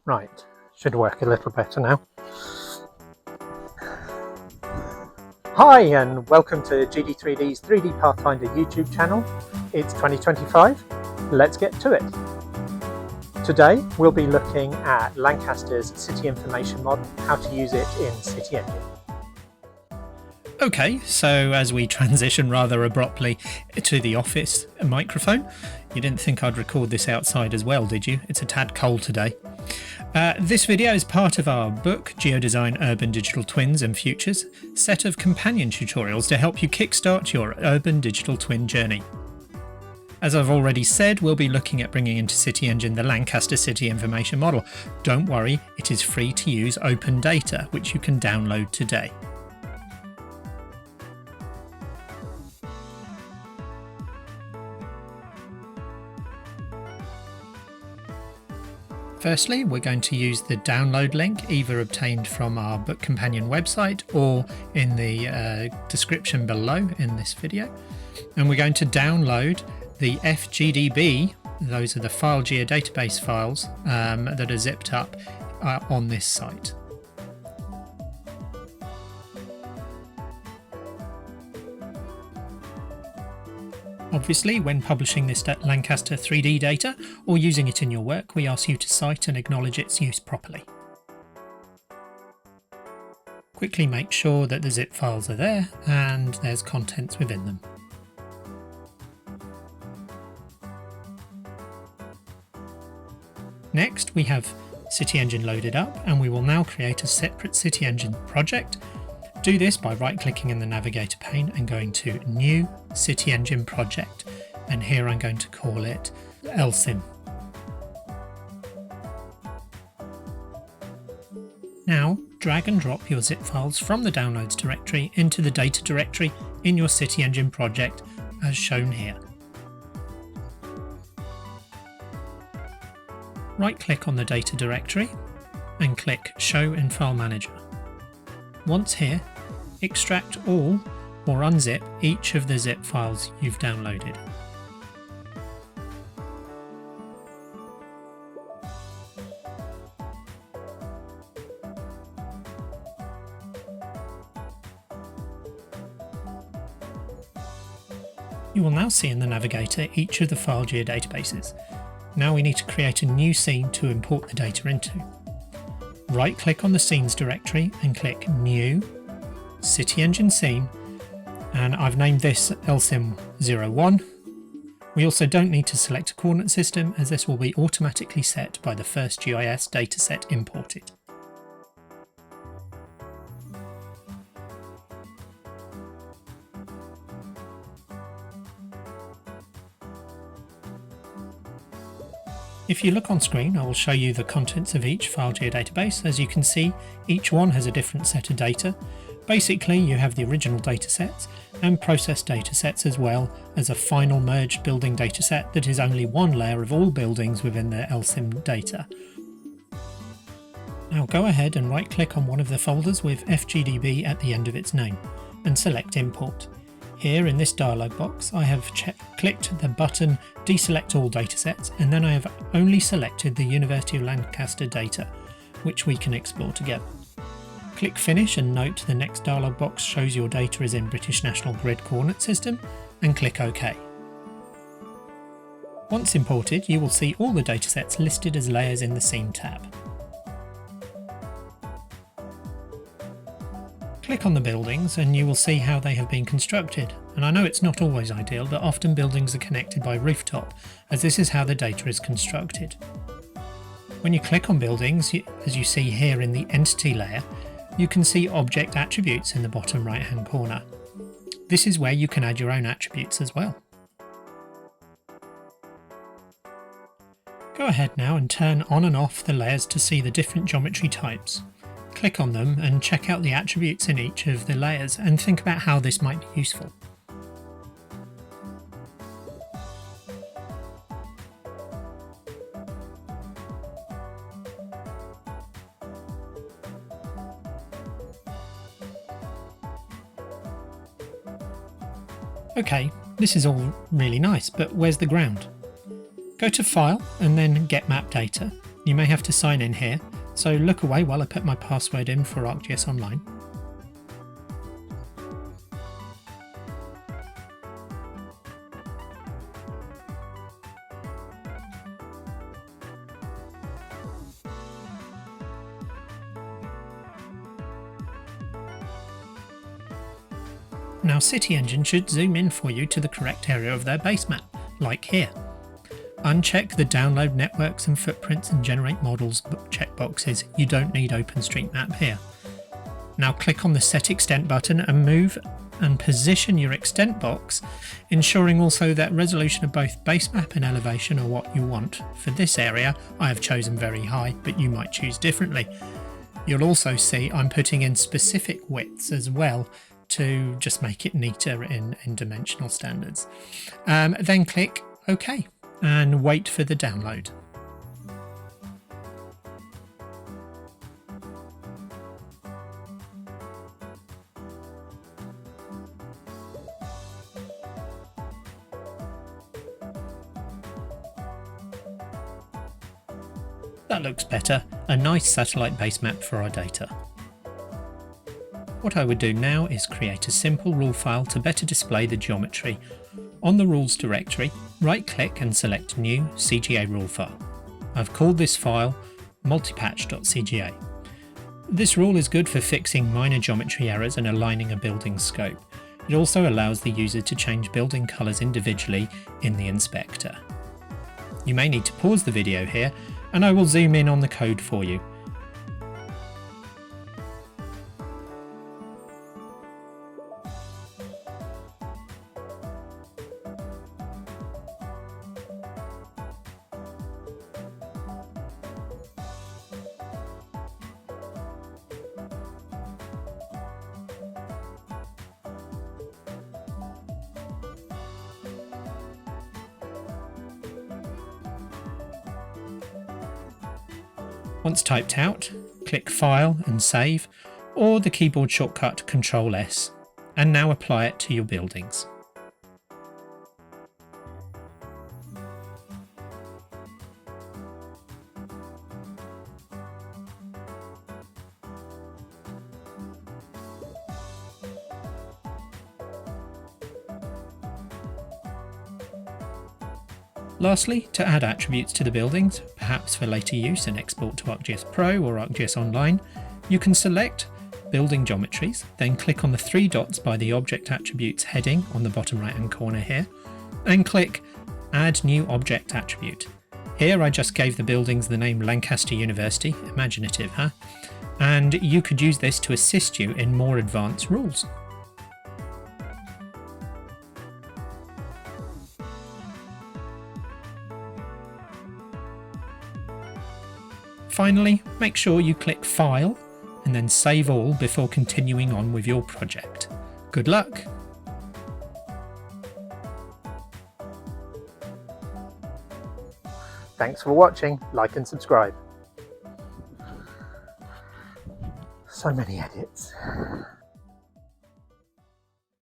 Right, should work a little better now. Hi and welcome to GD3D's 3D Pathfinder YouTube channel. It's 2025, let's get to it. Today we'll be looking at Lancaster's City Information Model, how to use it in CityEngine. Okay, so as we transition rather abruptly to the office microphone, you didn't think I'd record this outside as well, did you? It's a tad cold today. This video is part of our book, Geodesign Urban Digital Twins and Futures, set of companion tutorials to help you kickstart your urban digital twin journey. As I've already said, we'll be looking at bringing into CityEngine the Lancaster City Information Model. Don't worry, it is free to use open data, which you can download today. Firstly, we're going to use the download link, either obtained from our book companion website or in the description below in this video. And we're going to download the FGDB, those are the file geodatabase files that are zipped up on this site. Obviously, when publishing this Lancaster 3D data or using it in your work, we ask you to cite and acknowledge its use properly. Quickly make sure that the zip files are there and there's contents within them. Next, we have CityEngine loaded up, and we will now create a separate CityEngine project. Do this by right-clicking in the navigator pane and going to New CityEngine Project, and here I'm going to call it LCIM. Now drag and drop your zip files from the Downloads directory into the Data directory in your CityEngine project as shown here. Right-click on the Data directory and click Show in File Manager. Once here, extract all or unzip each of the zip files you've downloaded. You will now see in the navigator each of the file geodatabases. Now we need to create a new scene to import the data into. Right-click on the Scenes directory and click New, CityEngine Scene, and I've named this LCIM 01. We also don't need to select a coordinate system, as this will be automatically set by the first GIS dataset imported. If you look on screen, I will show you the contents of each file geodatabase. As you can see, each one has a different set of data. Basically, you have the original datasets and processed datasets, as well as a final merged building dataset that is only one layer of all buildings within the LCIM data. Now go ahead and right-click on one of the folders with FGDB at the end of its name and select Import. Here in this dialog box, I have clicked the button Deselect All Datasets, and then I have only selected the University of Lancaster data, which we can explore together. Click Finish and note the next dialog box shows your data is in British National Grid Coordinate System, and click OK. Once imported, you will see all the datasets listed as layers in the Scene tab. Click on the buildings and you will see how they have been constructed, and I know it's not always ideal, but often buildings are connected by rooftop, as this is how the data is constructed. When you click on buildings, as you see here in the Entity layer, you can see Object Attributes in the bottom right hand corner. This is where you can add your own attributes as well. Go ahead now and turn on and off the layers to see the different geometry types. Click on them and check out the attributes in each of the layers and think about how this might be useful. Okay, this is all really nice, but where's the ground? Go to File and then Get Map Data. You may have to sign in here, so look away while I put my password in for ArcGIS Online. Now CityEngine should zoom in for you to the correct area of their base map, like here. Uncheck the download networks and footprints and generate models checkboxes. You don't need OpenStreetMap here. Now click on the Set Extent button and move and position your extent box, ensuring also that resolution of both base map and elevation are what you want. For this area I have chosen very high, but you might choose differently. You'll also see I'm putting in specific widths as well to just make it neater in dimensional standards. Then click OK and wait for the download. That looks better, a nice satellite base map for our data. What I would do now is create a simple rule file to better display the geometry. On the Rules directory, right-click and select New CGA Rule File. I've called this file multipatch.cga. This rule is good for fixing minor geometry errors and aligning a building scope. It also allows the user to change building colours individually in the inspector. You may need to pause the video here, and I will zoom in on the code for you. Once typed out, click File and Save, or the keyboard shortcut Ctrl+S, and now apply it to your buildings. Lastly, to add attributes to the buildings, perhaps for later use and export to ArcGIS Pro or ArcGIS Online, you can select Building Geometries, then click on the three dots by the Object Attributes heading on the bottom right hand corner here, and click Add New Object Attribute. Here I just gave the buildings the name Lancaster University, imaginative, huh? And you could use this to assist you in more advanced rules. Finally, make sure you click File and then Save All before continuing on with your project. Good luck! Thanks for watching. Like and subscribe. So many edits.